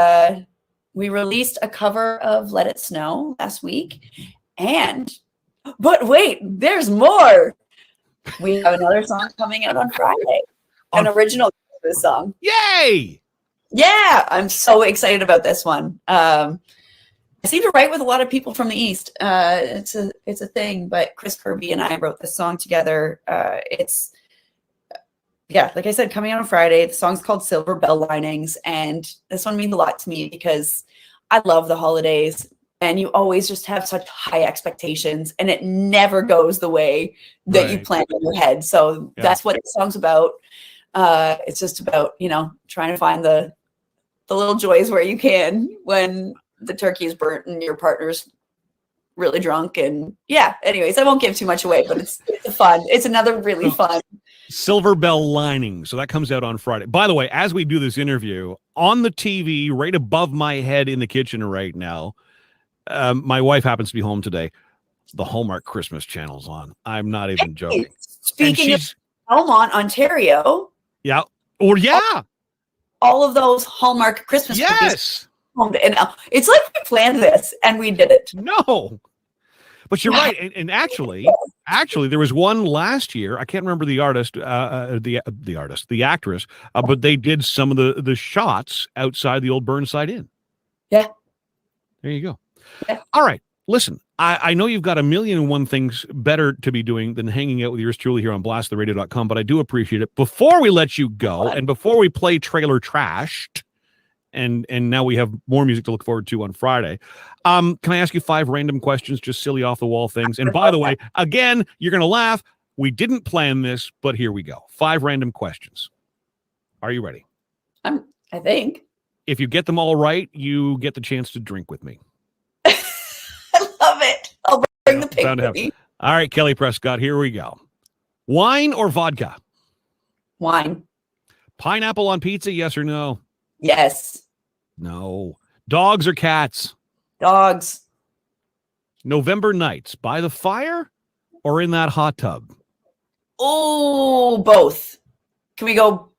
released a cover of Let It Snow last week. But wait, there's more. We have another song coming out on Friday. An original Christmas song. Yay! Yeah, I'm so excited about this one. I seem to write with a lot of people from the East. It's a thing, but Chris Kirby and I wrote this song together. It's like I said, coming out on Friday. The song's called Silver Bell Linings, and this one means a lot to me because I love the holidays, and you always just have such high expectations, and it never goes the way that you plan in your head. So that's what the song's about. It's just about, trying to find the little joys where you can when the turkey is burnt and your partner's really drunk. And anyways, I won't give too much away, but it's fun. It's another really fun. Silver Bell Lining. So that comes out on Friday. By the way, as we do this interview, on the TV right above my head in the kitchen right now, my wife happens to be home today. The Hallmark Christmas channel's on. I'm not even joking. Speaking of Belmont, Ontario. Yeah. Or all of those Hallmark Christmas movies. Yes. And it's like we planned this and we did it. No. But you're right. And actually, there was one last year. I can't remember the artist, the actress, but they did some of the shots outside the old Burnside Inn. Yeah. There you go. Yeah. All right. Listen, I know you've got a million and one things better to be doing than hanging out with yours truly here on blasttheradio.com, but I do appreciate it. Before we let you go and before we play Trailer Trashed, and now we have more music to look forward to on Friday, can I ask you 5 random questions, just silly off-the-wall things? And by the way, again, you're going to laugh. We didn't plan this, but here we go. 5 random questions. Are you ready? I think. If you get them all right, you get the chance to drink with me. I love it. I'll bring the pig with me. All right, Kelly Precott, here we go. Wine or vodka? Wine. Pineapple on pizza, yes or no? Yes. No. Dogs or cats? Dogs. November nights, by the fire or in that hot tub? Oh, both. Can we go?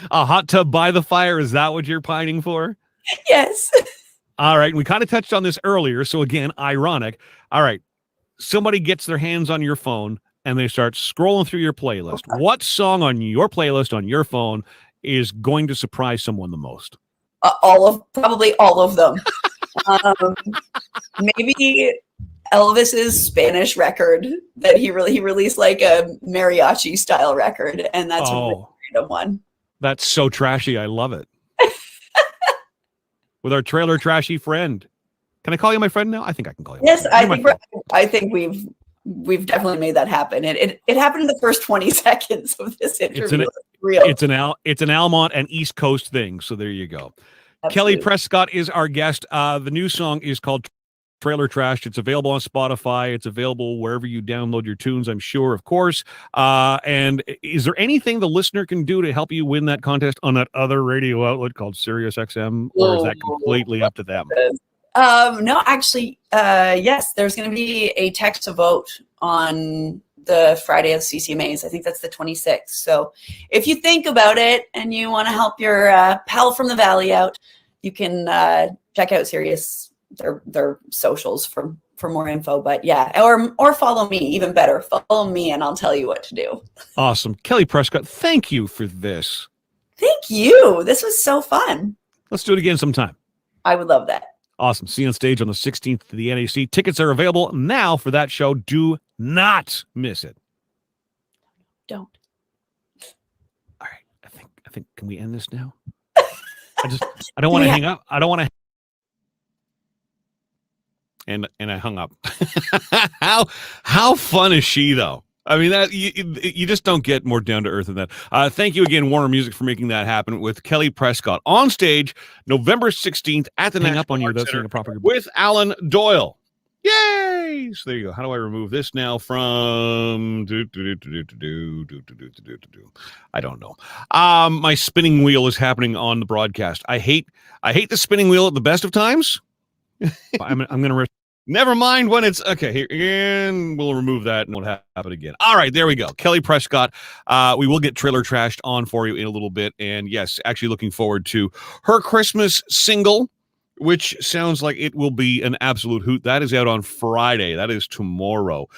A hot tub by the fire, is that what you're pining for? Yes. All right. We kind of touched on this earlier. So again, ironic. All right. Somebody gets their hands on your phone and they start scrolling through your playlist. What song on your playlist on your phone is going to surprise someone the most? Probably all of them. Maybe Elvis's Spanish record that he released, like a mariachi style record. And that's a really random one. That's so trashy. I love it. With our trailer trashy friend. Can I call you my friend now? I think I can call you. Yes, I think we've definitely made that happen. It happened in the first 20 seconds of this interview. It's an Almont and East Coast thing. So there you go. Absolutely. Kelly Precott is our guest. The new song is called Trailer Trashed. It's available on Spotify. It's available wherever you download your tunes, I'm sure, of course. And is there anything the listener can do to help you win that contest on that other radio outlet called Sirius XM, or is that completely up to them? No, actually, yes, there's going to be a text to vote on the Friday of CCMAs. I think that's the 26th. So if you think about it and you want to help your pal from the Valley out, you can check out Sirius, their socials for more info. But yeah, or follow me, even better. Follow me and I'll tell you what to do. Awesome. Kelly Precott, thank you for this. Thank you. This was so fun. Let's do it again sometime. I would love that. Awesome. See you on stage on the 16th to the NAC. Tickets are available now for that show. Do not miss it. Don't. All right. I think can we end this now? I don't want to hang up. I don't want to. And I hung up. How fun is she though? I mean, that you just don't get more down to earth than that. Thank you again, Warner Music, for making that happen with Kelly Precott on stage November 16th at the Hang National up on you Arts without Center saying a proper with Alan Doyle. Yay! So there you go. How do I remove this now from? I don't know. My spinning wheel is happening on the broadcast. I hate the spinning wheel at the best of times. I'm going to. Never mind when it's okay. Here again, we'll remove that and won't happen again. All right, there we go. Kelly Precott. We will get Trailer Trashed on for you in a little bit, and yes, actually looking forward to her Christmas single, which sounds like it will be an absolute hoot. That is out on Friday. That is tomorrow.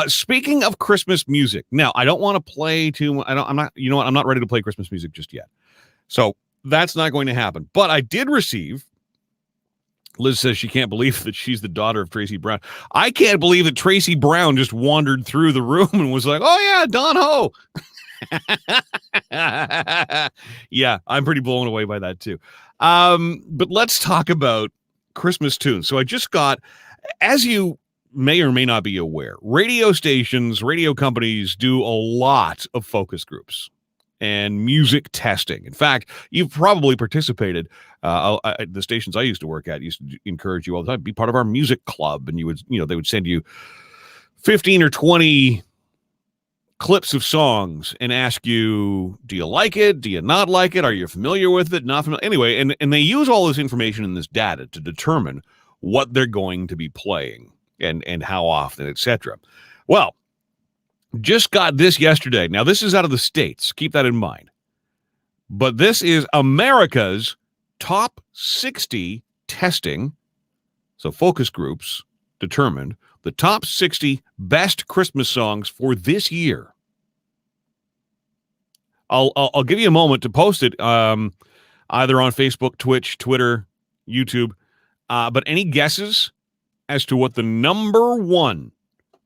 Speaking of Christmas music, now I don't want to play too. I'm not. You know what? I'm not ready to play Christmas music just yet. So that's not going to happen. But I did receive. Liz says she can't believe that she's the daughter of Tracy Brown. I can't believe that Tracy Brown just wandered through the room and was like, "Oh yeah, Don Ho." Yeah, I'm pretty blown away by that too. But let's talk about Christmas tunes. So I just got, as you may or may not be aware, radio stations, radio companies do a lot of focus groups and music testing. In fact, you've probably participated. The stations I used to work at used to encourage you all the time, be part of our music club, and they would send you 15 or 20 clips of songs and ask you, do you like it? Do you not like it? Are you familiar with it? Not familiar? Anyway, and they use all this information and this data to determine what they're going to be playing and how often, etc. Well, just got this yesterday. Now, this is out of the States. Keep that in mind. But this is America's top 60 testing. So focus groups determined the top 60 best Christmas songs for this year. I'll give you a moment to post it either on Facebook, Twitch, Twitter, YouTube. But any guesses as to what the number one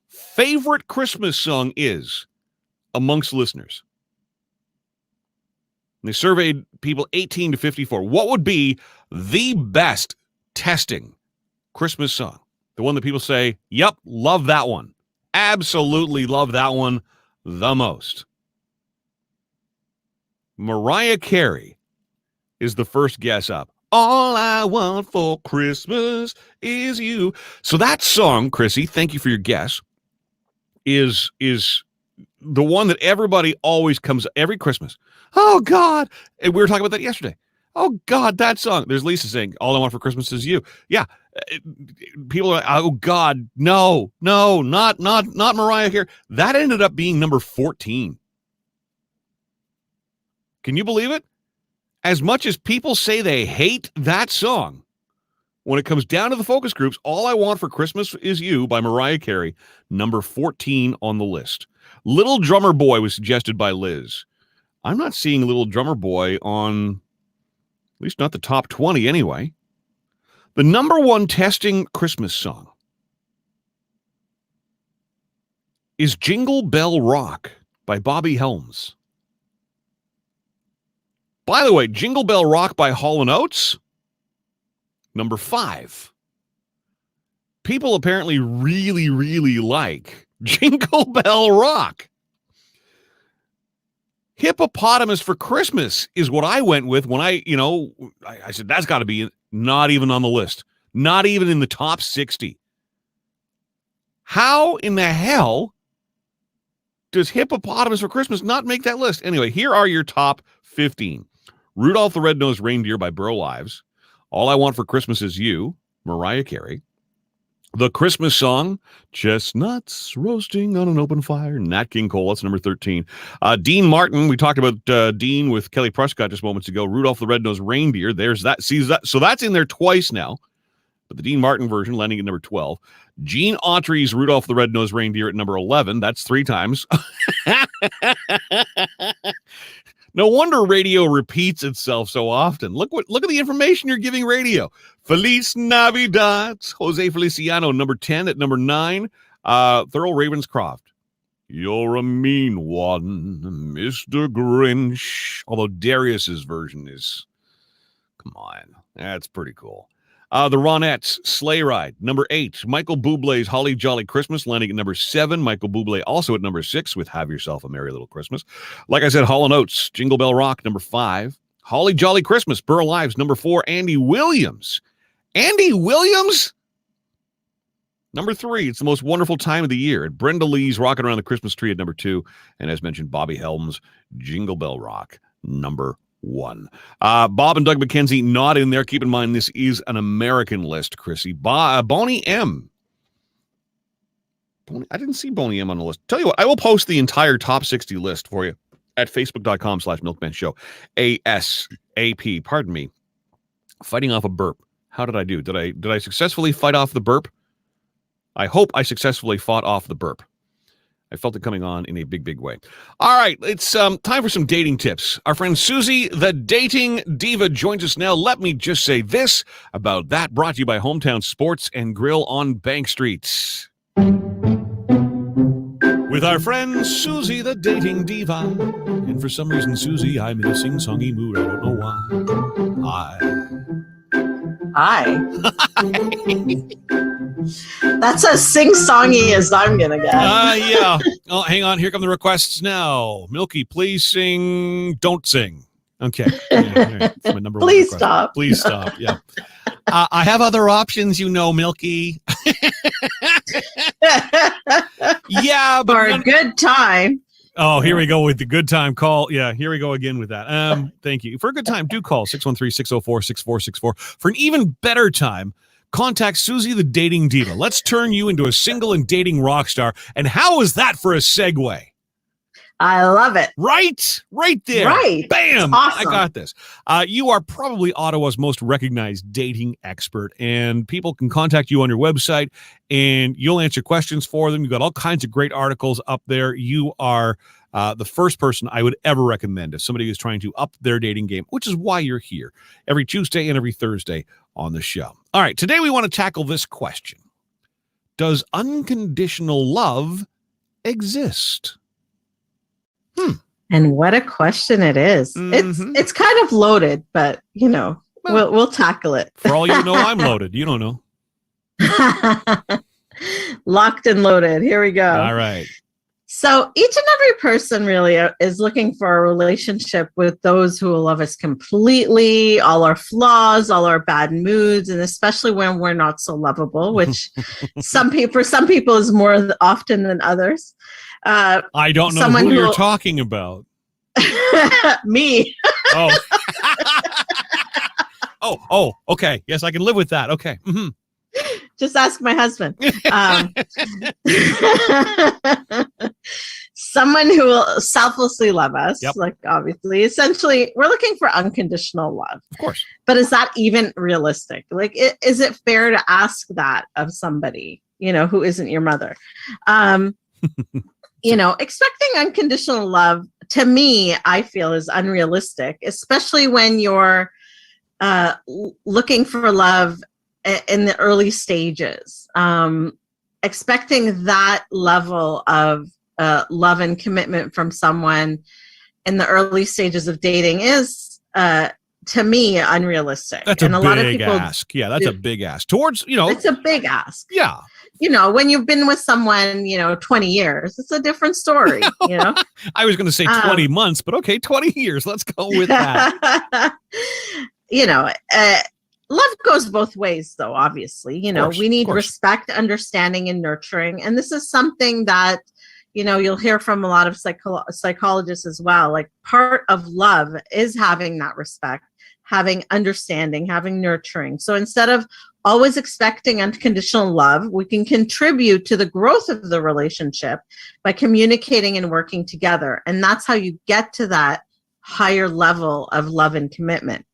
favorite Christmas song is amongst listeners? And they surveyed people 18 to 54. What would be the best testing Christmas song? The one that people say, yep, love that one. Absolutely love that one the most. Mariah Carey is the first guess up. All I want for Christmas is you. So that song, Chrissy, thank you for your guess, is the one that everybody always comes every Christmas. Oh, God. And we were talking about that yesterday. Oh, God, that song. There's Lisa saying, all I want for Christmas is you. Yeah. People are like, oh, God, no, not Mariah Carey. That ended up being number 14. Can you believe it? As much as people say they hate that song, when it comes down to the focus groups, All I Want for Christmas Is You by Mariah Carey, number 14 on the list. Little Drummer Boy was suggested by Liz. I'm not seeing Little Drummer Boy on, at least not the top 20 anyway. The number one testing Christmas song is Jingle Bell Rock by Bobby Helms. By the way, Jingle Bell Rock by Hall & Oates, number 5. People apparently really, really like Jingle Bell Rock. Hippopotamus for Christmas is what I went with when I said that's got to be not even on the list. Not even in the top 60. How in the hell does Hippopotamus for Christmas not make that list? Anyway, here are your top 15. Rudolph the Red-Nosed Reindeer by Burl Ives. All I Want for Christmas Is You, Mariah Carey. The Christmas Song, Chestnuts Roasting on an Open Fire, Nat King Cole, that's number 13. Dean Martin, we talked about Dean with Kelly Precott just moments ago. Rudolph the Red-Nosed Reindeer, there's that. So that's in there twice now. But the Dean Martin version landing at number 12. Gene Autry's Rudolph the Red-Nosed Reindeer at number 11. That's 3 times. No wonder radio repeats itself so often. Look at the information you're giving radio. Feliz Navidad, Jose Feliciano, number 10 at number 9. Thurl Ravenscroft. You're a mean one, Mr. Grinch. Although Darius's version is, come on, that's pretty cool. The Ronettes, Sleigh Ride, number 8. Michael Bublé's Holly Jolly Christmas, landing at number 7. Michael Bublé also at number 6 with Have Yourself a Merry Little Christmas. Like I said, Hall & Oates, Jingle Bell Rock, number 5. Holly Jolly Christmas, Burl Ives, number 4. Andy Williams. Andy Williams? Number 3, It's the Most Wonderful Time of the Year. And Brenda Lee's Rockin' Around the Christmas Tree at number 2. And as mentioned, Bobby Helms' Jingle Bell Rock, number 1. Bob and Doug McKenzie not in there. Keep in mind, this is an American list, Chrissy. Boney M. I didn't see Boney M on the list. Tell you what, I will post the entire top 60 list for you at facebook.com/Milkman Show. ASAP. Pardon me. Fighting off a burp. How did I do? Did I successfully fight off the burp? I hope I successfully fought off the burp. I felt it coming on in a big, big way. All right, it's time for some dating tips. Our friend Susie, the dating diva, joins us now. Let me just say this about that, brought to you by Hometown Sports and Grill on Bank Street. With our friend Susie, the dating diva. And for some reason, Susie, I'm in a sing-songy mood. I don't know why. Hi. That's as sing-songy as I'm going to get. Yeah. Oh, hang on. Here come the requests now. Milky, please sing. Don't sing. Okay. Yeah, right. My number one Please request. stop. Please stop. Yeah. I have other options, Milky. Yeah, but For a good time. Oh, here we go with the good time call. Yeah, here we go again with that. Thank you. For a good time, do call 613-604-6464. For an even better time, contact Susie the dating diva. Let's turn you into a single and dating rock star. And how is that for a segue? I love it. Right there. Right. Bam. Awesome. I got this. You are probably Ottawa's most recognized dating expert, and people can contact you on your website and you'll answer questions for them. You've got all kinds of great articles up there. You are the first person I would ever recommend if somebody is trying to up their dating game, which is why you're here every Tuesday and every Thursday on the show. All right. Today we want to tackle this question. Does unconditional love exist? And what a question it is. Mhm. It's kind of loaded, but we'll tackle it. For all you know, I'm loaded. You don't know. Locked and loaded. Here we go. All right. So each and every person really is looking for a relationship with those who will love us completely, all our flaws, all our bad moods, and especially when we're not so lovable, which for some people is more often than others. I don't know who you're talking about. Me. Oh. Oh, okay. Yes, I can live with that. Okay. Mm-hmm. Just ask my husband. Someone who will selflessly love us, like obviously, essentially, we're looking for unconditional love. Of course. But is that even realistic? Like, is it fair to ask that of somebody, who isn't your mother? Expecting unconditional love, to me, I feel is unrealistic, especially when you're looking for love in the early stages. Expecting that level of love and commitment from someone in the early stages of dating is, to me, unrealistic. That's a big ask. Yeah, that's a big ask. It's a big ask. Yeah. When you've been with someone, 20 years, it's a different story, I was going to say 20 months, but okay, 20 years. Let's go with that. Love goes both ways, though, obviously. We need respect, understanding, and nurturing. And this is something that, you'll hear from a lot of psychologists as well. Like, part of love is having that respect, having understanding, having nurturing. So instead of always expecting unconditional love, we can contribute to the growth of the relationship by communicating and working together. And that's how you get to that higher level of love and commitment.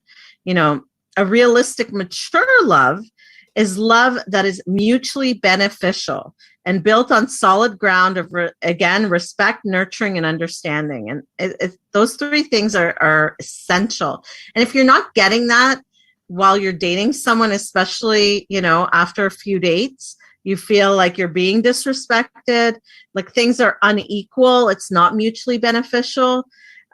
A realistic, mature love is love that is mutually beneficial and built on solid ground of, respect, nurturing, and understanding. And those three things are essential. And if you're not getting that while you're dating someone, especially, after a few dates, You feel like you're being disrespected, like things are unequal. It's not mutually beneficial.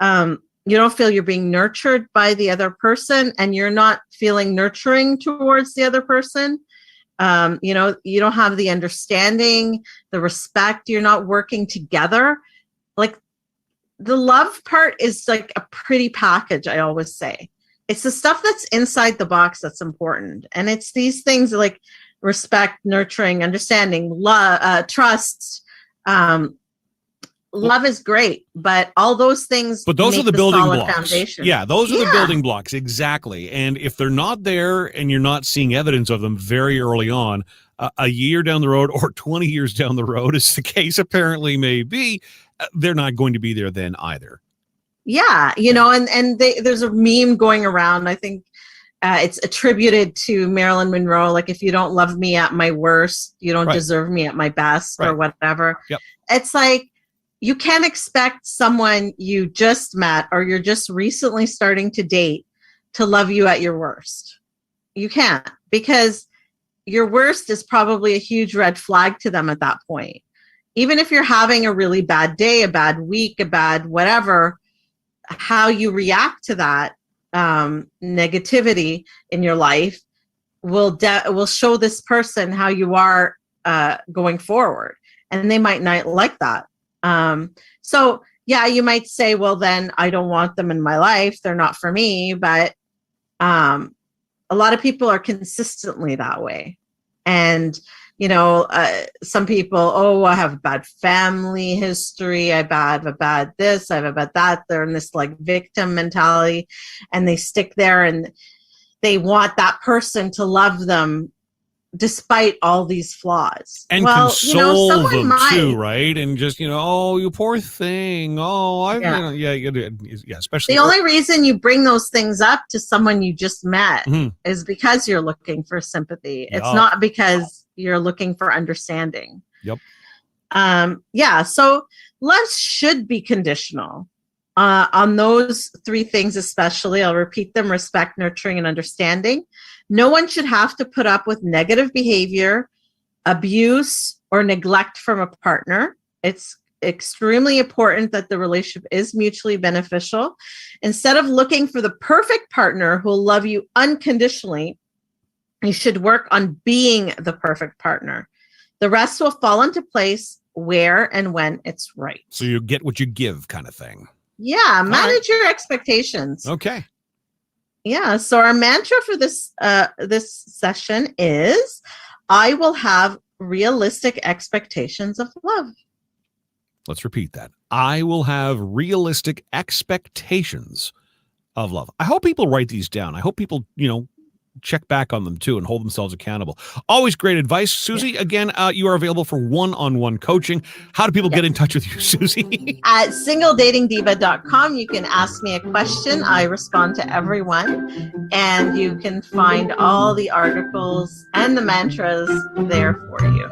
You don't feel you're being nurtured by the other person, and you're not feeling nurturing towards the other person. You don't have the understanding, the respect. You're not working together. Like the love part is like a pretty package, I always say. It's the stuff that's inside the box that's important. And it's these things like respect, nurturing, understanding, love, trust. Love is great, but all those things. But those are the building blocks. Foundation. Yeah, those are the building blocks. Exactly. And if they're not there and you're not seeing evidence of them very early on, a year down the road or 20 years down the road, as the case apparently may be, they're not going to be there then either. Yeah. There's a meme going around. I think it's attributed to Marilyn Monroe. Like, if you don't love me at my worst, you don't deserve me at my best, or whatever. Yep. It's like, you can't expect someone you just met or you're just recently starting to date to love you at your worst. You can't, because your worst is probably a huge red flag to them at that point. Even if you're having a really bad day, a bad week, a bad whatever, how you react to that negativity in your life will show this person how you are going forward. And they might not like that. So yeah, you might say, well, then I don't want them in my life. They're not for me. But a lot of people are consistently that way. And, some people, I have a bad family history. I have a bad this, I have a bad that. They're in this like victim mentality, and they stick there and they want that person to love them despite all these flaws. And console them too, right? And just, you poor thing. Especially the only reason you bring those things up to someone you just met is because you're looking for sympathy. Yep. It's not because you're looking for understanding. Yep. So love should be conditional on those three things, especially. I'll repeat them: respect, nurturing, and understanding. No one should have to put up with negative behavior, abuse, or neglect from a partner. It's extremely important that the relationship is mutually beneficial. Instead of looking for the perfect partner who will love you unconditionally, you should work on being the perfect partner. The rest will fall into place where and when it's right. So you get what you give, kind of thing. Yeah, manage your expectations. Okay. Yeah, so our mantra for this session is, I will have realistic expectations of love. Let's repeat that. I will have realistic expectations of love. I hope people write these down. I hope people, check back on them too and hold themselves accountable. Always great advice. Susie, again, you are available for one-on-one coaching. How do people get in touch with you, Susie? At singledatingdiva.com, you can ask me a question. I respond to everyone. And you can find all the articles and the mantras there for you.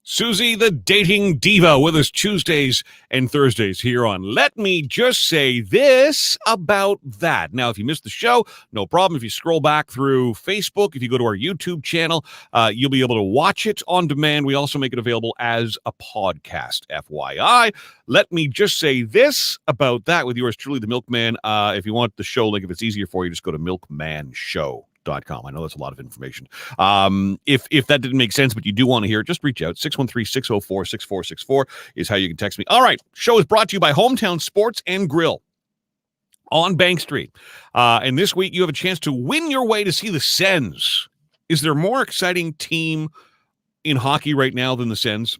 Susie, the dating diva, with us Tuesdays and Thursdays here on Let Me Just Say This About That. Now, if you missed the show, no problem. If you scroll back through Facebook, if you go to our YouTube channel, you'll be able to watch it on demand. We also make it available as a podcast, FYI. Let me just say this about that with yours truly, the Milkman. If you want the show link, if it's easier for you, just go to milkmanshow.com. I know that's a lot of information. If that didn't make sense, but you do want to hear it, just reach out. 613-604-6464 is how you can text me. All right. Show is brought to you by Hometown Sports and Grill on Bank Street. And this week you have a chance to win your way to see the Sens. Is there a more exciting team in hockey right now than the Sens?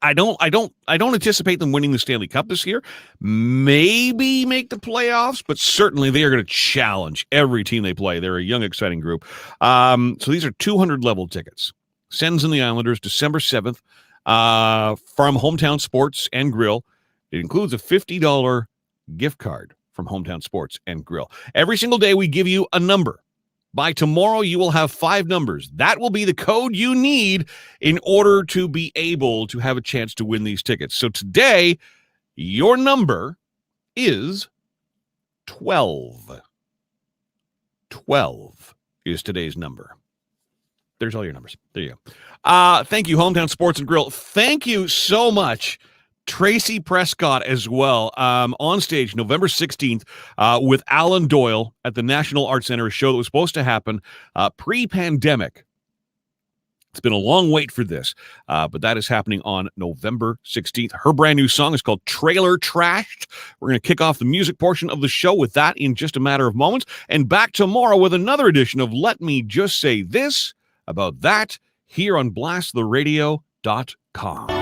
I don't anticipate them winning the Stanley Cup this year. Maybe make the playoffs, but certainly they are going to challenge every team they play. They're a young, exciting group. So these are 200 level tickets. Sens and the Islanders, December 7th, from Hometown Sports and Grill. It includes a $50 gift card from Hometown Sports and Grill. Every single day we give you a number. By tomorrow, you will have 5 numbers. That will be the code you need in order to be able to have a chance to win these tickets. So today, your number is 12. 12 is today's number. There's all your numbers. There you go. Thank you, Hometown Sports and Grill. Thank you so much, Tracy Precott, as well. On stage November 16th with Alan Doyle at the National Arts Center, a show that was supposed to happen pre-pandemic. It's been a long wait for this, but that is happening on November 16th. Her brand new song is called Trailer Trashed. We're going to kick off the music portion of the show with that in just a matter of moments. And back tomorrow with another edition of Let Me Just Say This About That here on blasttheradio.com.